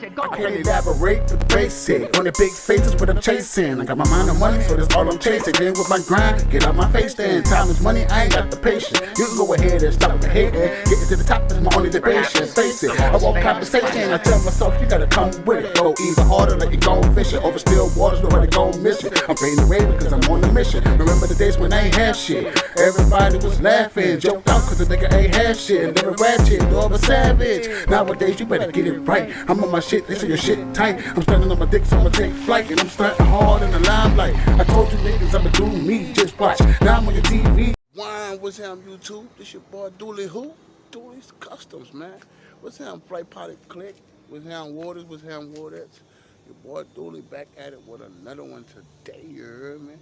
I can't elaborate the basic on the big faces what I'm chasing. I got my mind on money, so that's all I'm chasing. Then with my grind, get out my face then. Time is money, I ain't got the patience. You can go ahead and stop the hating. Getting to the top is my only debation. Face it, I want conversation. I tell myself you gotta come with it. Go even harder like you go fishing. Over still waters, nobody gon' miss it. I'm fading away because I'm on a mission. Remember the days when I ain't have shit. Everybody was laughing, joked out cause the nigga ain't have shit. And living ratchet, no of a savage. Nowadays you better get it right. I'm on my shit, they say your shit tight. I'm standing on my dick, so I'ma take flight. And I'm starting hard in the limelight. I told you niggas I'ma do me, just watch. Now I'm on your TV. Wine, what's him, YouTube? This your boy Duley who? Duley's Customs, man. What's him, Flight Pilot Click? What's him, Waters? What's him, Waters? Your boy Duley back at it with another one today, you heard me?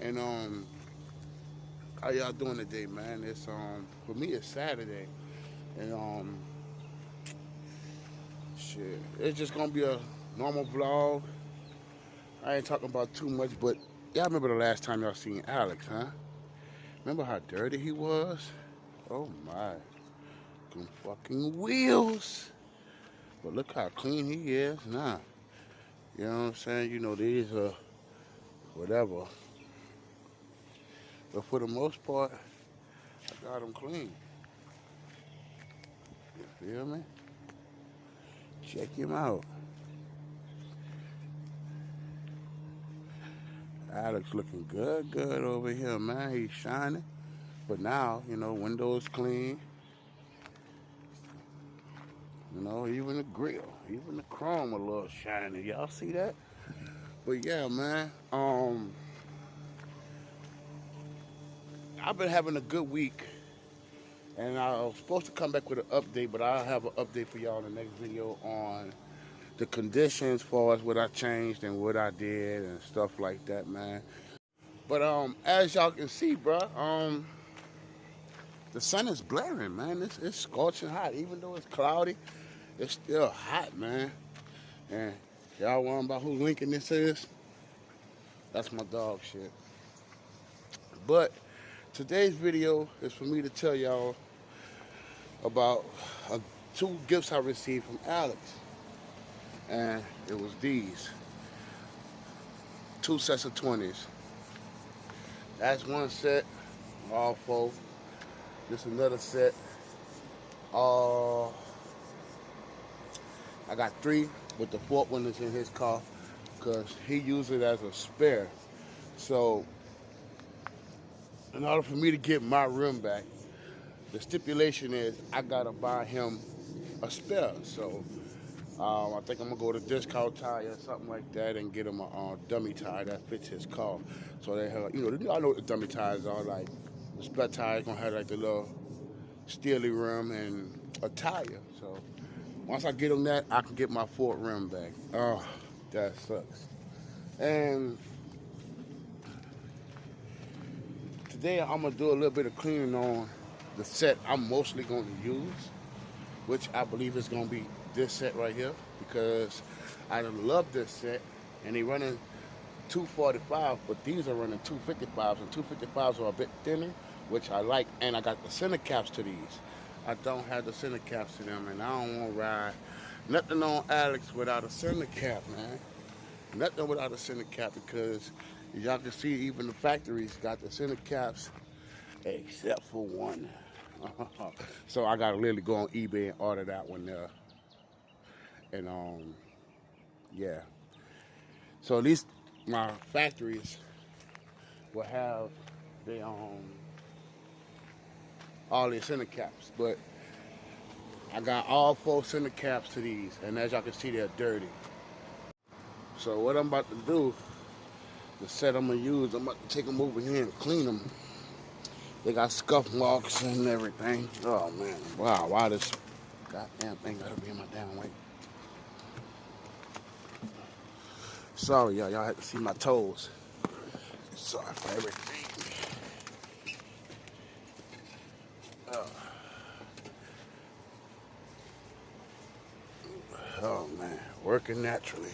And how y'all doing today, man? It's for me it's Saturday. And shit, it's just gonna be a normal vlog. I ain't talking about too much, but y'all remember the last time y'all seen Alex, huh? Remember how dirty he was? Oh my, them fucking wheels. But look how clean he is now. You know what I'm saying? You know, these are whatever. But for the most part, I got him clean. You feel me? Check him out. Alex looking good over here, man. He's shining. But now, you know, windows clean. You know, even the grill, even the chrome a little shiny. Y'all see that? But yeah, man. I've been having a good week. And I was supposed to come back with an update, but I'll have an update for y'all in the next video on the conditions as far as what I changed and what I did and stuff like that, man. But as y'all can see, bro, the sun is blaring, man. It's scorching hot. Even though it's cloudy, it's still hot, man. And y'all wondering about who Lincoln this is? That's my dog shit. But today's video is for me to tell y'all about two gifts I received from Alex. And it was these. 2 sets of 20s. That's one set, all 4. This another set. I got 3, but the 4th one is in his car because he used it as a spare. So in order for me to get my rim back, the stipulation is I gotta buy him a spare. So I think I'm gonna go to Discount Tire or something like that and get him a dummy tire that fits his car. So they have, you know, I know what the dummy tires are. Like the spare tire is gonna have like the little steely rim and a tire. So once I get him that, I can get my 4th rim back. Oh, that sucks. And today I'm gonna do a little bit of cleaning on the set I'm mostly going to use, which I believe is gonna be this set right here, because I love this set. And they running 245, but these are running 255s, and 255s are a bit thinner, which I like. And I got the center caps to these. I don't have the center caps to them, and I don't want to ride nothing on Alex without a center cap, man. Nothing without a center cap, because y'all can see even the factories got the center caps except for one. So I gotta literally go on eBay and order that one there. And yeah. So at least my factories will have their all their center caps, but I got all 4 center caps to these, and as y'all can see, they're dirty. So what I'm about to do, the set I'm gonna use, I'm about to take them over here and clean them. They got scuff marks and everything. Oh man, wow, why this goddamn thing gotta be in my damn way? Sorry, y'all had to see my toes. Sorry for everything. Oh man, working naturally.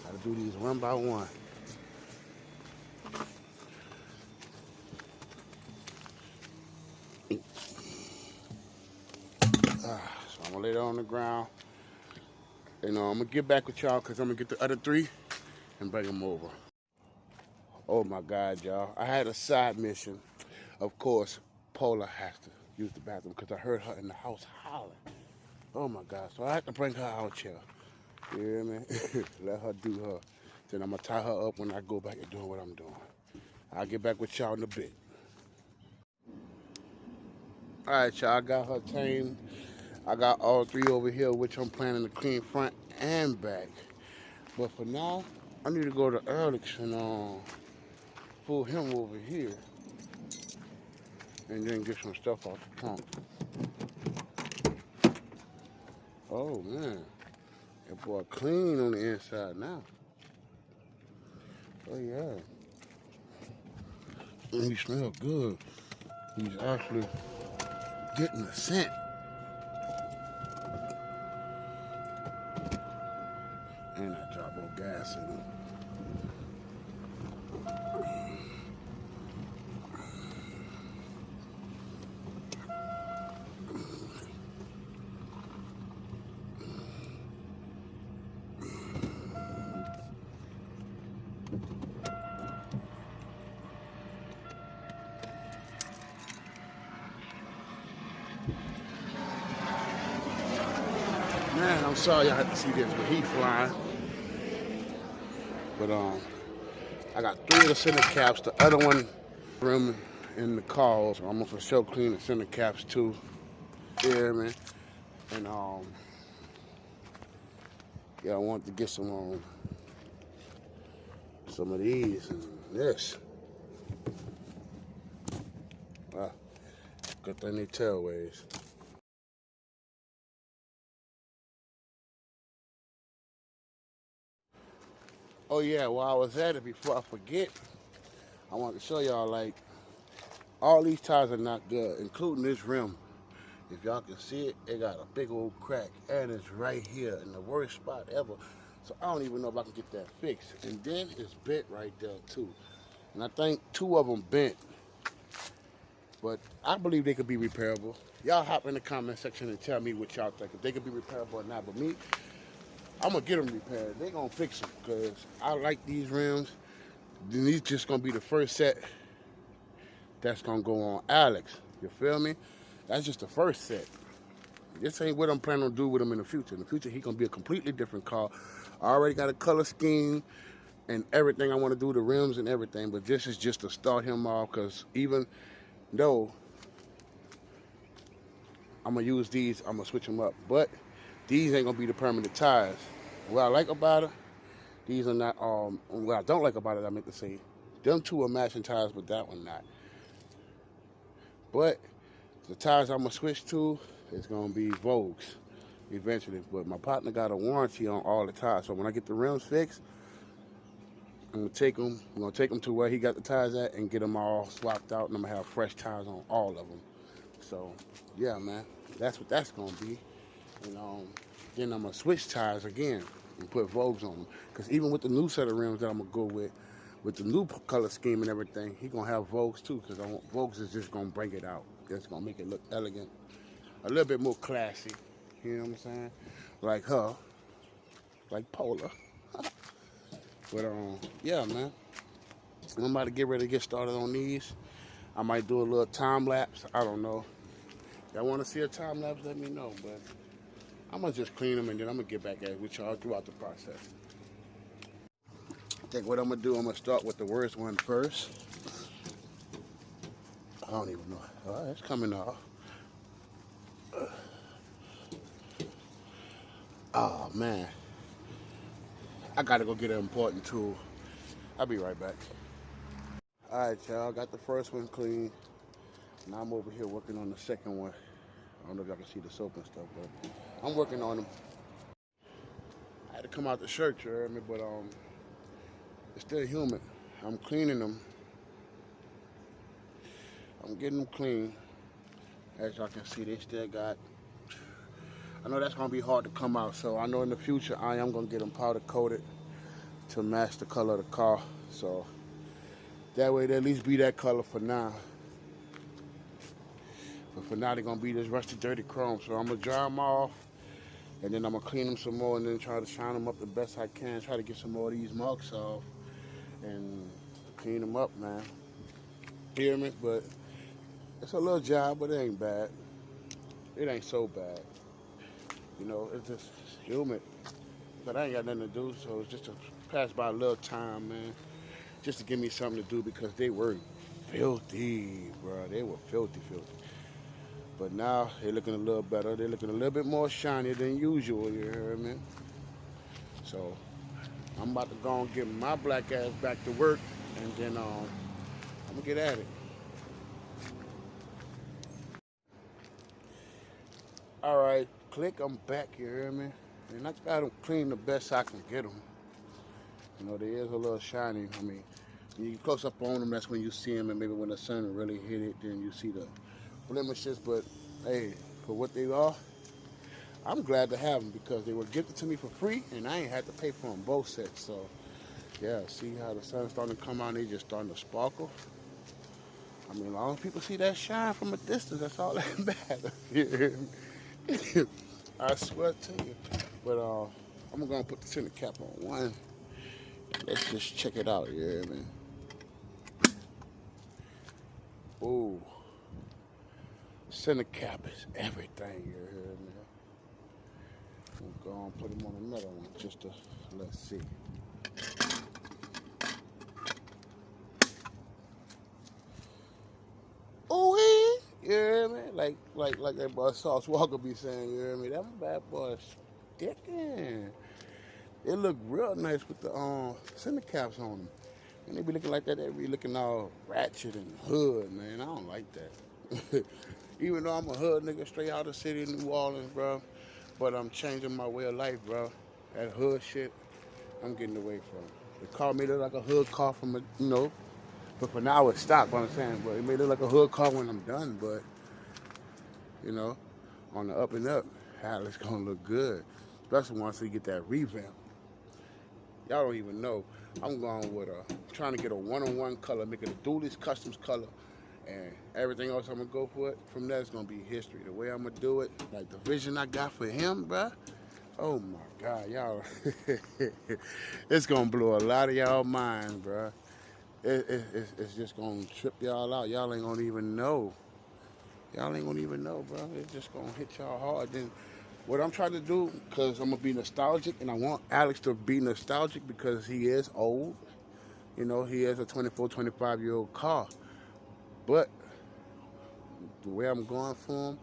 Gotta do these one by one. So I'm gonna lay it on the ground. And I'm gonna get back with y'all because I'm gonna get the other 3 and bring them over. Oh my God, y'all. I had a side mission. Of course, Paula has to use the bathroom because I heard her in the house hollering. Oh my God. So I had to bring her out here. You hear me? Let her do her. Then I'm gonna tie her up when I go back and doing what I'm doing. I'll get back with y'all in a bit. All right, y'all. I got her tamed. I got all 3 over here, which I'm planning to clean front and back. But for now, I need to go to Alex and pull him over here and then get some stuff out the trunk. Oh man, that boy clean on the inside now. Oh yeah, and he smells good. He's actually getting a scent. And I drop more gas in him. Man, I'm sorry y'all had to see this, but he flying. But I got 3 of the center caps. The other one rim in the car. So I'm gonna for sure clean the center caps too. Yeah, man. And yeah, I want to get some of these and this. Good thing they tailways. Oh yeah, while I was at it, before I forget, I want to show y'all, like, all these tires are not good, including this rim. If y'all can see it, it got a big old crack, and it's right here in the worst spot ever. So I don't even know if I can get that fixed. And then it's bent right there too. And I think 2 of them bent. But I believe they could be repairable. Y'all hop in the comment section and tell me what y'all think, if they could be repairable or not. But me, I'm gonna get them repaired. They gonna fix them because I like these rims. Then these just gonna be the first set that's gonna go on Alex. You feel me? That's just the first set. This ain't what I'm planning on doing with him in the future. In the future, he gonna be a completely different car. I already got a color scheme and everything I want to do, the rims and everything. But this is just to start him off, because even though I'm gonna use these, I'm gonna switch them up. But these ain't gonna be the permanent tires. What I like about it, these are not, what I don't like about it, I meant to say, them 2 are matching tires, but that one not. But the tires I'm gonna switch to is gonna be Vogues eventually. But my partner got a warranty on all the tires. So when I get the rims fixed, I'm gonna take them to where he got the tires at and get them all swapped out, and I'm gonna have fresh tires on all of them. So yeah, man, that's what that's gonna be. And then I'm gonna switch tires again and put Vogues on them. Because even with the new set of rims that I'm gonna go with the new color scheme and everything, he gonna have Vogues too. Because Vogues is just gonna bring it out. It's gonna make it look elegant, a little bit more classy. You know what I'm saying? Like her, like Polar. But yeah, man, I'm about to get ready to get started on these. I might do a little time lapse. I don't know. If y'all want to see a time lapse, let me know. But I'm gonna just clean them and then I'm gonna get back at it with y'all throughout the process. I think what I'm gonna do, I'm gonna start with the worst one first. I don't even know. All right, it's coming off. Oh man, I gotta go get an important tool. I'll be right back. All right, y'all, got the first one clean. Now I'm over here working on the second one. I don't know if y'all can see the soap and stuff, but I'm working on them. I had to come out the shirt, you heard me, but it's still humid. I'm cleaning them. I'm getting them clean. As y'all can see, they still got, I know that's gonna be hard to come out, so I know in the future I am gonna get them powder coated to match the color of the car. So that way they'll at least be that color for now. But for now they're gonna be this rusty, dirty chrome. So I'm gonna dry them off And then I'm gonna clean them some more and then try to shine them up the best I can. Try to get some more of these marks off and clean them up, man. Hear me? But it's a little job, but it ain't bad. It ain't so bad. You know, it's just humid. But I ain't got nothing to do, so it's just to pass by a little time, man. Just to give me something to do because they were filthy, bro. They were filthy, filthy. But now they're looking a little better. They're looking a little bit more shiny than usual, you hear me? So I'm about to go and get my black ass back to work, and then I'm gonna get at it. All right, click, I'm back, you hear me? And I got them clean the best I can get them. You know, they is a little shiny. I mean, when you close up on them, that's when you see them, and maybe when the sun really hit it, then you see the blemishes. But hey, for what they are, I'm glad to have them because they were gifted to me for free, and I ain't had to pay for them both sets. So yeah, see how the sun's starting to come out, and they just starting to sparkle. I mean, as long as people see that shine from a distance, that's all that matters. I swear to you. But I'm gonna put the center cap on one. Let's just check it out, you hear me? Ooh. Center cap is everything, you hear me? I'm gonna put him on another one just to, let's see. Ooh, you hear me? Like that boy Sauce Walker be saying, you hear me? That bad boy sticking. It look real nice with the center caps on them. And they be looking like that, they be looking all ratchet and hood, man. I don't like that. Even though I'm a hood nigga straight out of the city of New Orleans, bro. But I'm changing my way of life, bro. That hood shit, I'm getting away from. The car may look like a hood car from a, you know, but for now it's stock, what I'm saying. But it may look like a hood car when I'm done, but, you know, on the up and up, it's gonna look good. Especially once you get that revamp. Y'all don't even know. I'm going with trying to get a one-on-one color, make it a Duley's Customs color, and everything else I'm gonna go for it. From there, it's gonna be history. The way I'm gonna do it, like the vision I got for him, bruh. Oh my God, y'all, it's gonna blow a lot of y'all minds, bruh. It's just gonna trip y'all out. Y'all ain't gonna even know. Y'all ain't gonna even know, bro. It's just gonna hit y'all hard. Then what I'm trying to do, because I'm gonna be nostalgic, and I want Alex to be nostalgic because he is old. You know, he is a 24, 25-year-old car. But the way I'm going for him,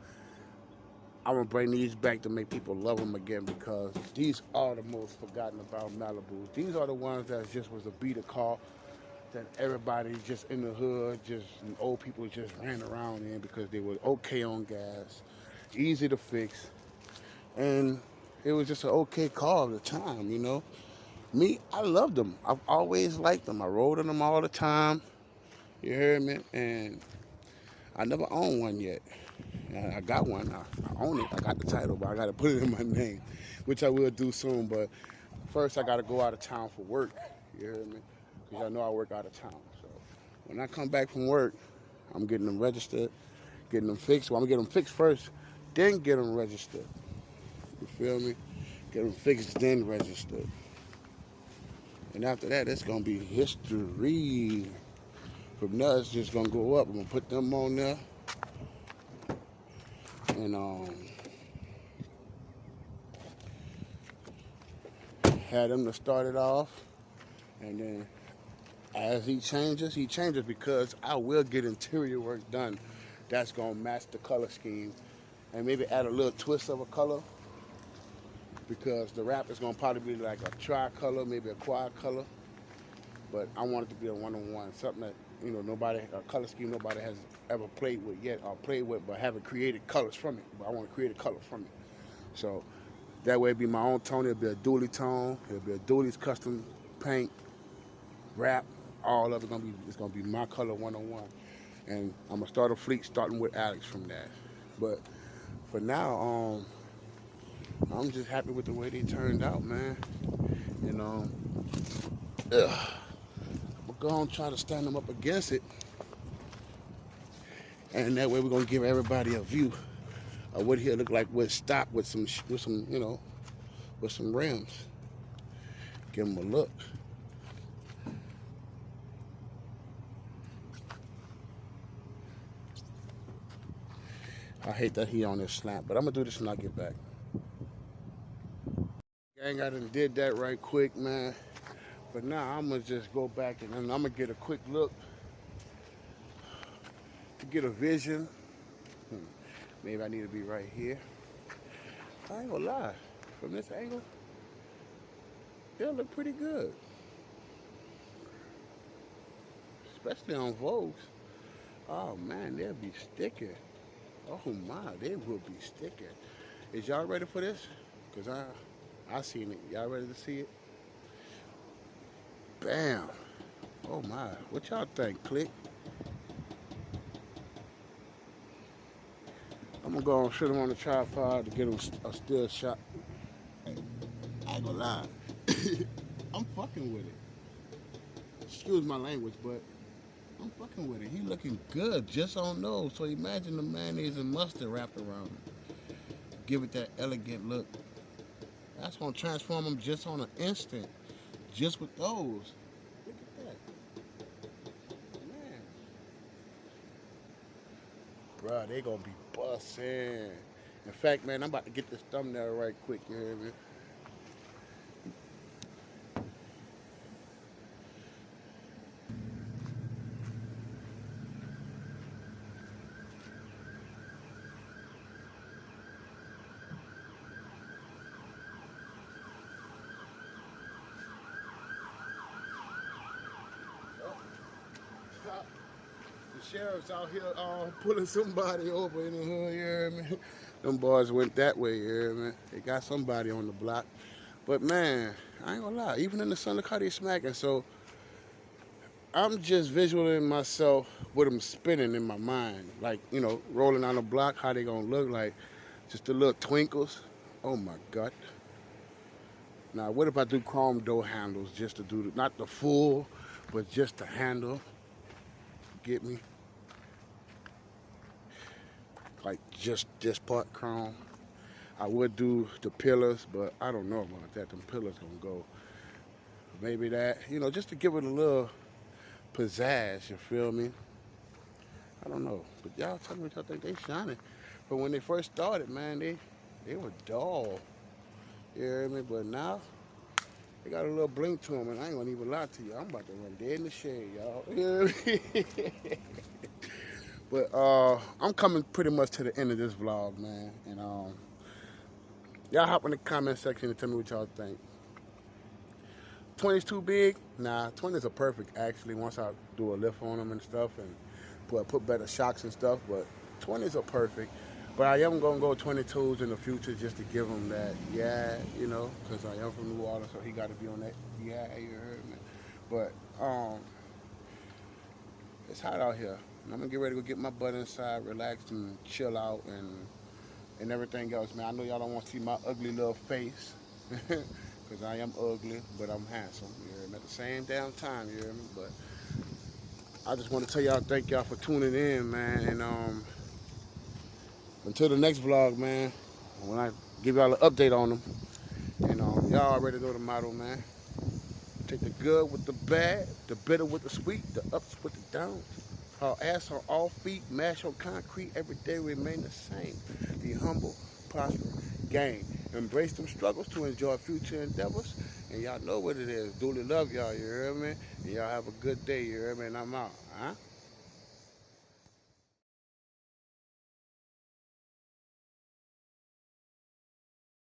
I'm gonna bring these back to make people love them again because these are the most forgotten about Malibus. These are the ones that just was a beater car that everybody just in the hood, just old people just ran around in because they were okay on gas, easy to fix, and it was just an okay car at the time, you know. Me, I loved them. I've always liked them. I rode in them all the time. You hear me? And I never owned one yet. I got one. I own it. I got the title, but I got to put it in my name, which I will do soon. But first, I got to go out of town for work. You hear me? Because I know I work out of town. So when I come back from work, I'm getting them registered, getting them fixed. Well, I'm going to get them fixed first, then get them registered. You feel me? Get them fixed, then registered. And after that, it's going to be history. From there, it's just going to go up. I'm going to put them on there. And had him to start it off. And then as he changes because I will get interior work done that's going to match the color scheme. And maybe add a little twist of a color. Because the wrap is going to probably be like a tri-color, maybe a quad color. But I want it to be a one-on-one, something that, you know, a color scheme nobody has ever played with yet, or played with, but haven't created colors from it. But I want to create a color from it. So that way it'll be my own tone. It'll be a Duley tone. It'll be a Duley's custom paint, wrap, all of it it's gonna be my color one-on-one. And I'm gonna start a fleet starting with Alex from that. But for now, I'm just happy with the way they turned out, man. You know, I'm gonna try to stand them up against it, and that way we're gonna give everybody a view Wood here look like wood stock with some, you know, with some rims. Give them a look. I hate that he on this slant, but I'm gonna do this when I get back. Gang, I done did that right quick, man. But now I'm gonna just go back and then I'm gonna get a quick look to get a vision. Maybe I need to be right here. I ain't gonna lie, from this angle, they'll look pretty good. Especially on Vogues. Oh man, they'll be sticking. Oh my, they will be sticking. Is y'all ready for this? Cause I seen it. Y'all ready to see it? Bam. Oh my, what y'all think? Click. I'm gonna go and shoot him on the tripod to get him a still shot. Hey, I ain't gonna lie. I'm fucking with it. Excuse my language, but I'm fucking with it. He looking good just on nose. So imagine the mayonnaise and mustard wrapped around him. Give it that elegant look. That's gonna transform him just on an instant. Just with those. Look at that. Man. Bruh, they gonna be bussin'. In fact, man, I'm about to get this thumbnail right quick, you hear me? The sheriff's out here pulling somebody over in the hood, you hear me? Them boys went that way, you hear me? They got somebody on the block. But man, I ain't gonna lie, even in the sun, look how they smacking. So I'm just visualizing myself with them spinning in my mind. Like, you know, rolling on the block, how they gonna look like. Just the little twinkles. Oh my God. Now, what if I do chrome door handles just to do, not the full, but just the handle? Get me? Like just this part chrome. I would do the pillars, but I don't know about that. Them pillars gonna go. Maybe that, you know, just to give it a little pizzazz, you feel me? I don't know. But y'all tell me what y'all think. They shining. But when they first started, man, they were dull. You hear me? But now, they got a little blink to them, and I ain't gonna even lie to you. I'm about to run dead in the shade, y'all. You hear me? But I'm coming pretty much to the end of this vlog, man. And y'all hop in the comment section and tell me what y'all think. 20's too big? Nah, 20's are perfect actually once I do a lift on them and stuff and put better shocks and stuff, but 20's are perfect. But I am gonna go 22s in the future just to give them that, yeah, you know, because I am from New Orleans, so he got to be on that, yeah, you heard me. But it's hot out here. I'm gonna get ready to go get my butt inside, relax and chill out and everything else, man. I know y'all don't want to see my ugly little face. Because I am ugly, but I'm handsome, you hear me? At the same damn time, you hear me? But I just want to tell y'all thank y'all for tuning in, man. And until the next vlog, man, when I give y'all an update on them. And y'all already know the motto, man. Take the good with the bad, the bitter with the sweet, the ups with the downs. Our ass on all feet, mash on concrete, every day remain the same. Be humble, prosper, gain. Embrace them struggles to enjoy future endeavors. And y'all know what it is. Duley love y'all, you hear me? And y'all have a good day, you hear me? And I'm out, huh?